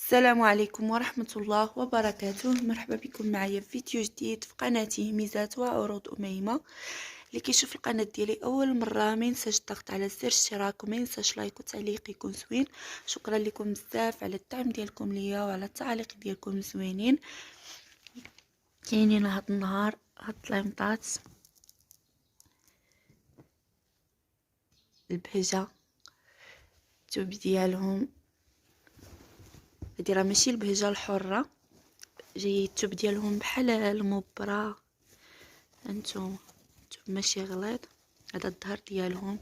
السلام عليكم ورحمة الله وبركاته. مرحبا بكم معايا في فيديو جديد في قناتي ميزات وعروض أميمة. اللي كيشوف القناة ديالي اول مرة ما ينساش الضغط على زر الاشتراك وما ينساش لايك وتعليق يكون زوين. شكرا لكم بزاف على الدعم ديالكم ليا وعلى التعاليق ديالكم الزوينين. كاينين هاد النهار هاد الطليمطات البهجة التوب ديالهم، هادي راه ماشي البهجة الحرة، جاي التوب ديالهم بحال المبرة. هانتوما التوب ماشي غليظ، هذا الظهر ديالهم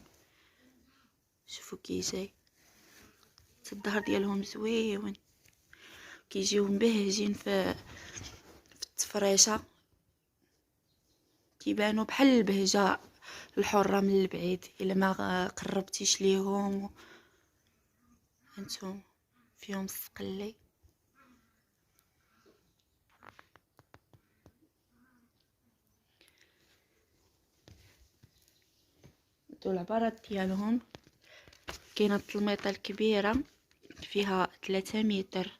شوفوا كي جاي، الظهر ديالهم زويون، كيجيو مبهجين في التفريشه، كيبانوا بحال البهجه الحره من البعيد الا ما قربتيش ليهم. هانتوما فيهم السقلي، هادو العبارات ديالهم. كاينه التلميطه الكبيره فيها 3 متر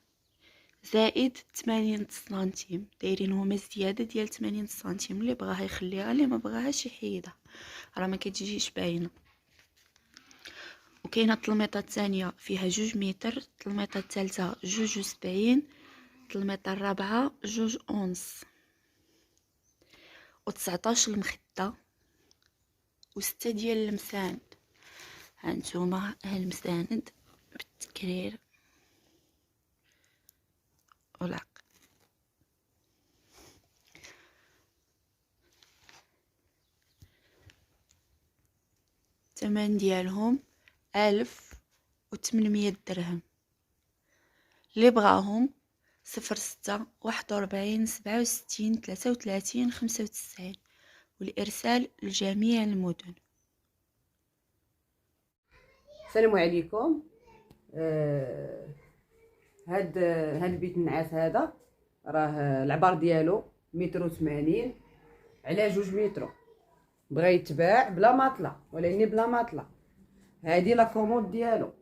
زائد 80 سنتيم، دايرين هما زياده ديال 80 سنتيم، اللي بغاها يخليها، اللي ما بغاهاش يحيدها، راه ما كتجيش باينه. وكاينه التلميطه الثانيه فيها 2 متر، التلميطه الثالثه 2.70، التلميطه الرابعه 2 اونص، و19 المخده، و6 ديال المساند. هانتوما المساند بالتكرير والعق. الثمن ديالهم 1800 درهم. اللي بغاهم 06 41 67 93 95، والإرسال لجميع المدن. السلام عليكم. هاد البيت النعاس هذا راه العبار ديالو 180 متر على 2 متر، بغا يتباع بلا ماطله، ولكن بلا ماطله. هادي لا كوموند ديالو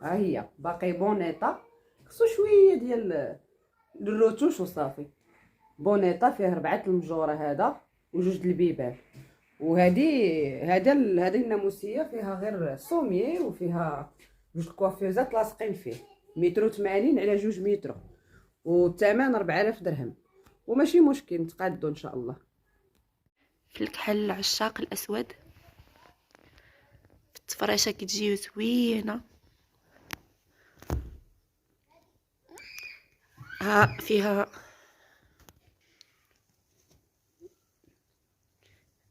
ها هي باقي بونيطا، خصو شويه ديال الروتوش وصافي. بونيطا فيه 4 المجوره هذا وجوج البيبان. هذا الناموسيه فيها غير سوميي، وفيها جوج كوافيوزات لاصقين فيه. 180 على 2 متر، والثمن 4000 درهم، وماشي مشكل نتقادو ان شاء الله. في الكحل العشاق الأسود، في التفريشه كتجيو زوينه. ها فيها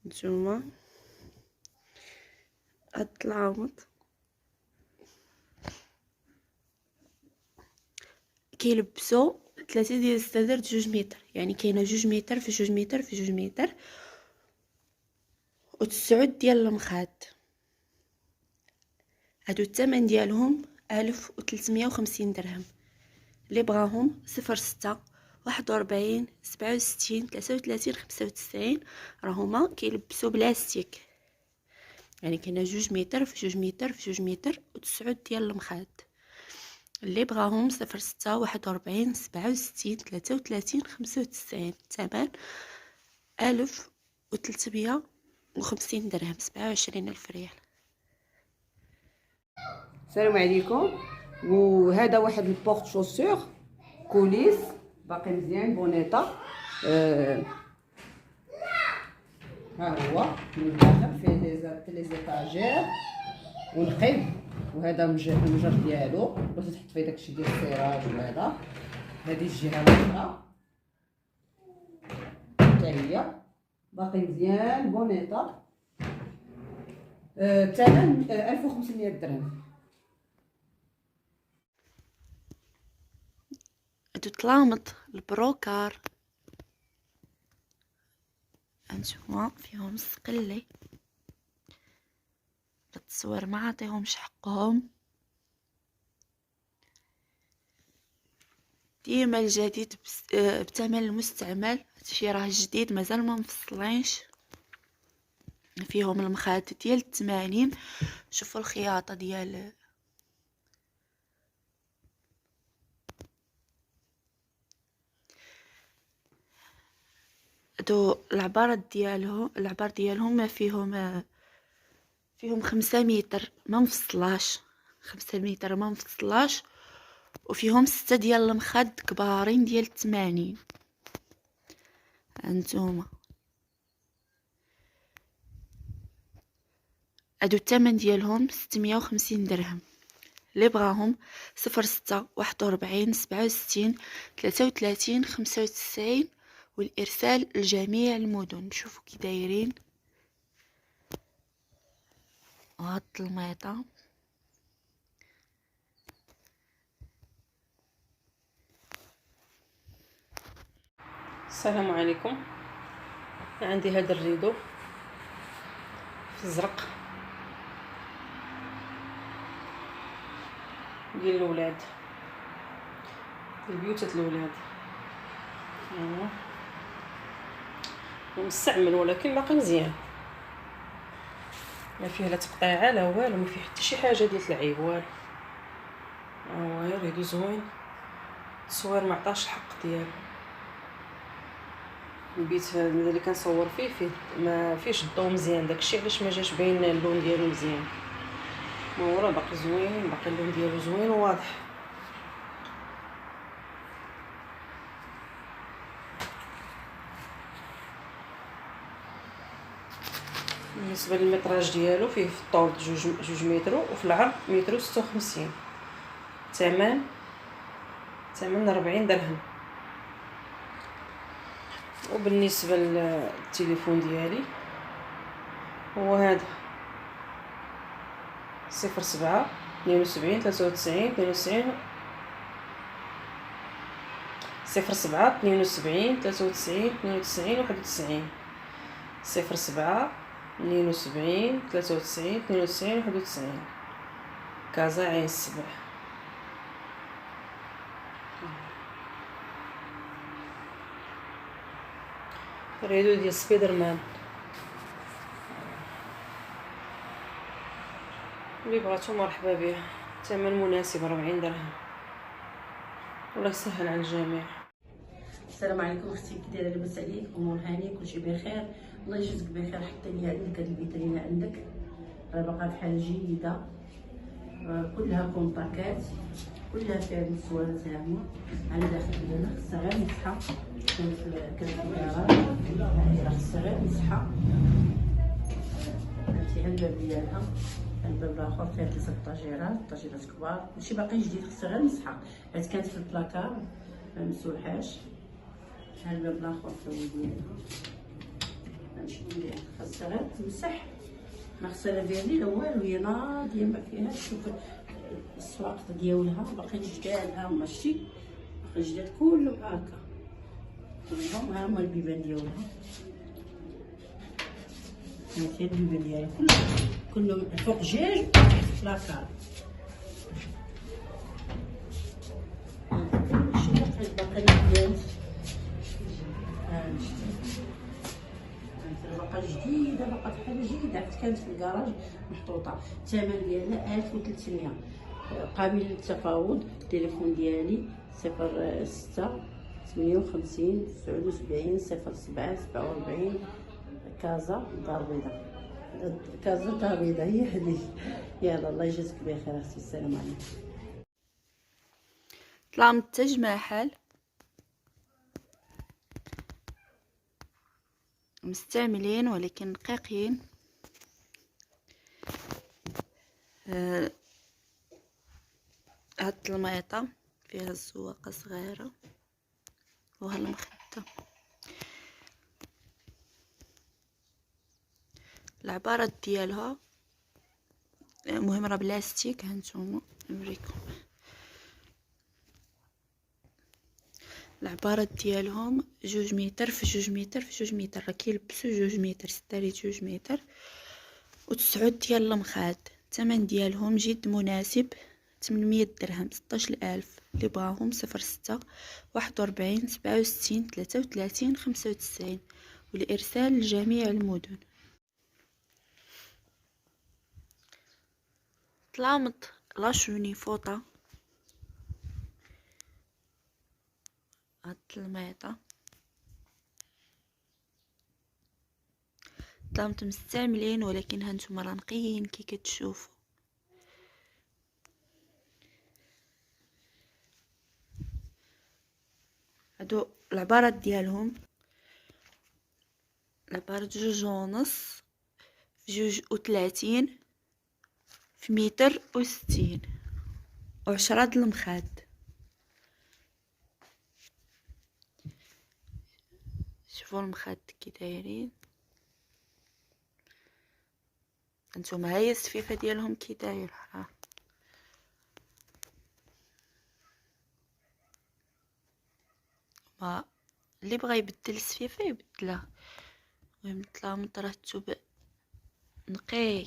نتوما هاد العوض كيلبسوا 3 ديال السدر 2 متر، يعني كاينه 2 متر في 2 متر في 2 متر، و9 ديال المخاد. هادو الثمن ديالهم 1350 درهم. اللي بغاهم 06 41 67 93 95، راهما كيلبسوا بلاستيك، يعني كاينه 2 متر في 2 متر في 2 متر و9 ديال المخاد. اللي بغاهم 06 41 67 93 95، الثمن 1350 درهم، 27,000 ريال. السلام عليكم. وهذا واحد البورت شوسور كوليس باقي مزيان بونيطا. ها هو من الداخل فيه لي زيتاجير ونقي. وهذا المجر ديالو باش تحط فيه داكشي ديال السيراج. وهذا هذه الجهه الاخرى حتى هي باقي مزيان بونيطا. الثمن 1500 درهم. هادو طلامط البروكار، هانتوما فيهم السقلي، التصوير ما عطيهمش حقهم. ديما الجديد بثمن المستعمل، هادشي راه جديد مازال ما مفصلينش. فيهم المخاد ديال 80. شوفوا الخياطه ديال هادو العبار ديالهم فيهم 5 متر ما مفصلاش، 5 متر ما مفصلاش، وفيهم 6 ديال المخد كبارين ديال 80. هانتوما هادو الثمن ديالهم 650 درهم. اللي بغاهم 06 41 67 33 95، والارسال لجميع المدن. شوفوا كي دايرين وهاد الميطه. السلام عليكم. عندي هذا الريدو في الزرق ديال الاولاد، ديال بيوتات الاولاد. مستعمل ولكن باقي مزيان، ما فيه لا تقطيعه لا والو، ما فيه حتى شي حاجه ديال العيب والو. غير ريدو زوين، التصوير ما عطاش الحق ديالو. البيت اللي كنصور فيه ما فيش الضو مزيان، داكشي علاش ما جاش باين اللون ديالو مزيان. ما ورا باقي زوين، باقي اللون ديالو زوين وواضح. بالنسبه للمتراج ديالو، فيه في الطول 2 متر وفي العرض 1.56 متر. ثمن 40 درهم. وبالنسبه للتليفون ديالي هو هذا 07 72 93 92 07 72 93 92 91 07 72 93 92 91. كازا عين السبع. ريدو ديال سبايدر مان، اللي بغاتو مرحبا به. ثمن مناسب 40 درهم. الله يسهل على الجميع. السلام عليكم اختي، كي دايره؟ لاباس عليك؟ امور هانيه؟ كلشي بخير؟ الله يجزيك بخير. حتى لي عندك هاد الفيترينا عندك راه باقا بحال جيده، كلها كونطاكات، كلها فيها المستوى تاعها. انا داخل هنا خصها غير مسحه، كانت الكراسه خصها غير مسحه. هانتي الباب ديالها، الباب الاخر فيها 3 طاجيرات كبار، ماشي باقي جديد، خصها غير مسحه حيت كانت في البلاكار ما مسوحاش. ها الباب الاخر فيه ديالها هانشي خاصها غير تمسح، ما خصها لا فيرني لا والو، هي ناضيه ما فيهاش. شوف السواقط ديالها باقي جدادها، ماشي باقي جداد كله هكا كلهم. ها هما البيبان ديالها، هانتي البيبان ديالها كلهم فوق جاج وتحت بلاكار. كلشي باقي مزيان. باقا جديده، باقا بحال جديده، حيت كانت في الكراج محطوطه. الثمن ديالها 1300، قابل للتفاوض. التليفون ديالي 06 58 79 07 47. كازا دار بيضاء، كازا دار بيضاء هي هذه. يلا الله يجازيك بخير اختي، السلام عليكم. طلع منتج ماحل مستعملين ولكن رقيقين. هاد الميطة فيها الزواقة صغيرة وهالمخدة. العبارات ديالها مهم راه بلاستيك. هانتوما نوريكم العبارات ديالهم 2 متر في 2 متر في 2 متر، راه كيلبسو 2 متر، 6 ريت 2 متر و9 ديال المخاد. الثمن ديالهم جد مناسب، 800 درهم، 16000. اللي بغاهم 06 41 67 33 95، والارسال لجميع المدن. طلامط لاشوني فوطه. هاد الميطه طلامت مستعملين، ولكن هانتوما راه نقيين كي كتشوفوا. هادو العبارات ديالهم، العبارة 2.5 في 2.30 في 1.60 و10 د المخاد. شوفوا المخاد كي دايرين، هانتوما هاهي السفيفة ديالهم كي دايرة. ها ما اللي بغى يبدل السفيفة يبدلها، المهم طلع من طرح الثوب نقي.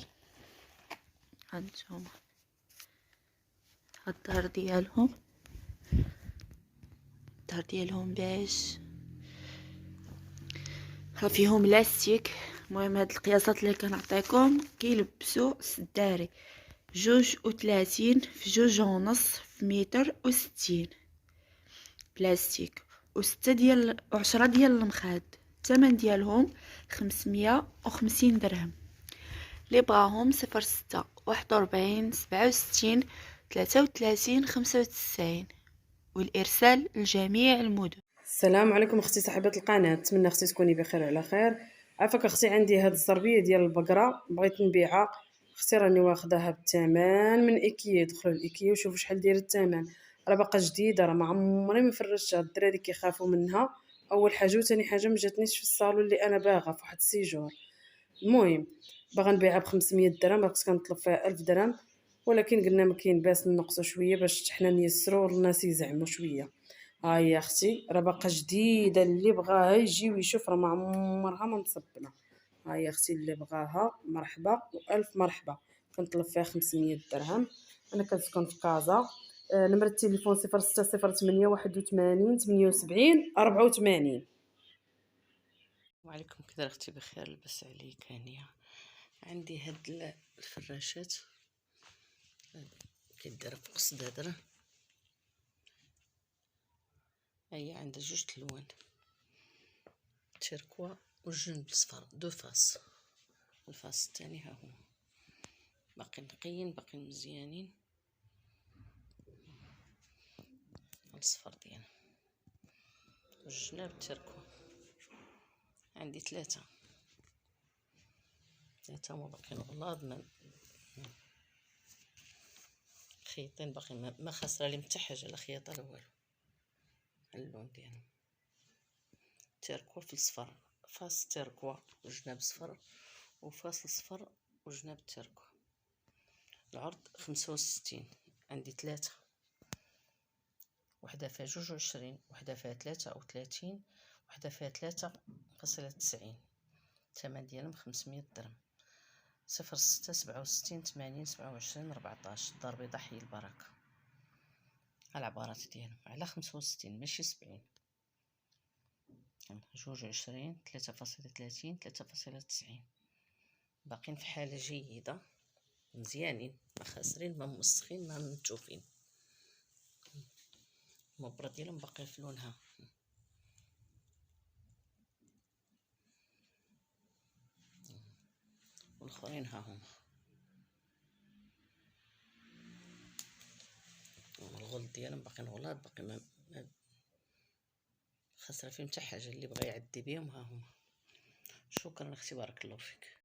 هانتوما هاد الظهر ديالهم، الظهر ديالهم باش راه فيهم لاستيك. المهم هاد القياسات اللي كنعطيكم كيلبسوا السداري 2.30 في 2.5 في 1.60 بلاستيك، و6 ديال و10 ديال المخاد. الثمن ديالهم 550 درهم. اللي بغاهم 06 41 67 33 95، والارسال لجميع المدن. السلام عليكم اختي صاحبه القناه، نتمنى اختي تكوني بخير وعلى خير. عافاك اختي، عندي هاد الزربيه ديال البقره بغيت نبيعها اختي، راني واخداها بالثمن من ايكيا. دخلوا لايكيا وشوفوا شحال داير الثمن، راه باقا جديده، راه ما عمري ما فرشتها. الدراري كيخافوا منها اول حاجه، وثاني حاجه ما جاتنيش في الصالون اللي انا باغا في واحد السيجور. المهم باغا نبيعها ب 500 درهم، راه كنت كنطلب فيها 1000 درهم، ولكن قلنا ما كاين باس نقصوا شويه باش حنا نيسروا الناس يزعموا شويه. ها هي اختي راه باقا جديده، اللي بغاها يجي ويشوف، راه ما عمرها ما مصبنا. ها هي اختي اللي بغاها مرحبا والف مرحبا. كنطلب فيها 500 درهم. انا كنسكن في كازا. نمرة التليفون 0608 81 78 84. وعليكم كذا اختي بخير، لبس عليك هانيه. عندي هاد الفراشات كيدير فوق الصدادره، هي عندها 2 الوان، تيركوا والجنب الصفر، 2 فاس. الفاس الثاني ها هو، باقي نقيين باقي مزيانين. الصفر ديالها والجناب تيركوا. عندي 3 هما باقيين غلاض، خيطين باقي ما خاسره لي حتى حاجه، لا خياطه لا والو. اللون ديالهم تيركوا في الصفر، فاس تيركوا وجناب صفر، وفاس صفر وجناب تيركوا. العرض 65. عندي 3، وحده فيها 22، وحده فيها 33، وحده فيها 3.90. الثمن ديالهم 500 درهم. 06 67 80 27 14. دار بيضاء حي البركه. العبارات ديالهم على 65 ماشي 70. 22 3.30 3.90. باقين في حاله جيده، مزيانين، ما خاسرين ما موسخين ما منتوفين. المبرة ديالهم باقي في لونها. والاخرين ها هما الغلط ديالهم باقيين غلاض، باقي ما خاسره فيهم حتى حاجه. اللي بغى يعدي بهم ها هما. شكرا اختي، بارك الله فيك.